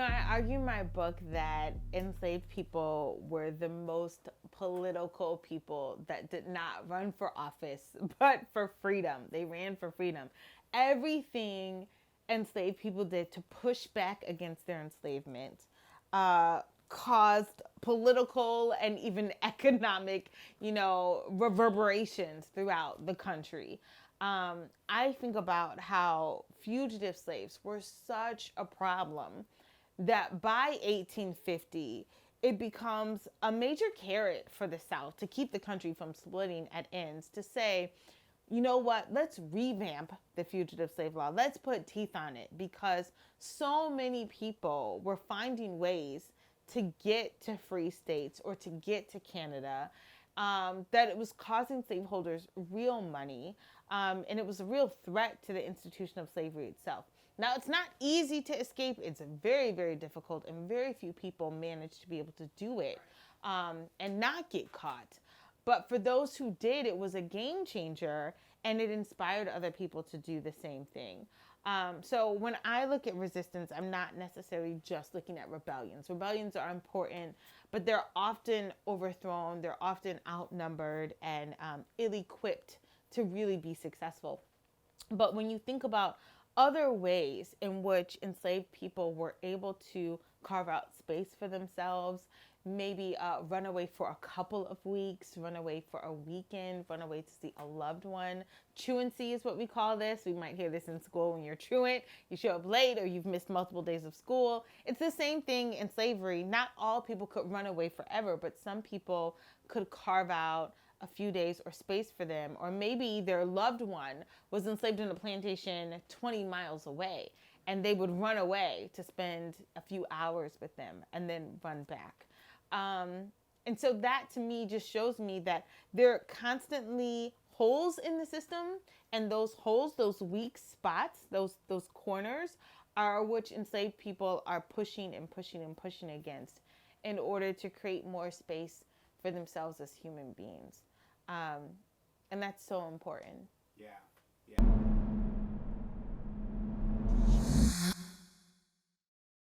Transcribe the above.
I argue in my book that enslaved people were the most political people that did not run for office, but for freedom. They ran for freedom. Everything enslaved people did to push back against their enslavement uh, caused political and even economic, reverberations throughout the country. I think about how fugitive slaves were such a problem that by 1850, it becomes a major carrot for the South to keep the country from splitting at ends, to say, you know what, let's revamp the fugitive slave law. Let's put teeth on it, because so many people were finding ways to get to free states or to get to Canada, that it was causing slaveholders real money, and it was a real threat to the institution of slavery itself. Now, it's not easy to escape. It's very, very difficult, and very few people manage to be able to do it and not get caught. But for those who did, it was a game changer, and it inspired other people to do the same thing. So when I look at resistance, I'm not necessarily just looking at rebellions. Rebellions are important, but they're often overthrown, they're often outnumbered, and ill-equipped to really be successful. But when you think about other ways in which enslaved people were able to carve out space for themselves, maybe run away for a couple of weeks, run away for a weekend, run away to see a loved one. Truancy is what we call this. We might hear this in school when you're truant. You show up late or you've missed multiple days of school. It's the same thing in slavery. Not all people could run away forever, but some people could carve out a few days or space for them, or maybe their loved one was enslaved in a plantation 20 miles away, and they would run away to spend a few hours with them and then run back. And so that to me just shows me that there are constantly holes in the system, and those holes, those weak spots, those corners are which enslaved people are pushing and pushing and pushing against in order to create more space for themselves as human beings. And that's so important. Yeah.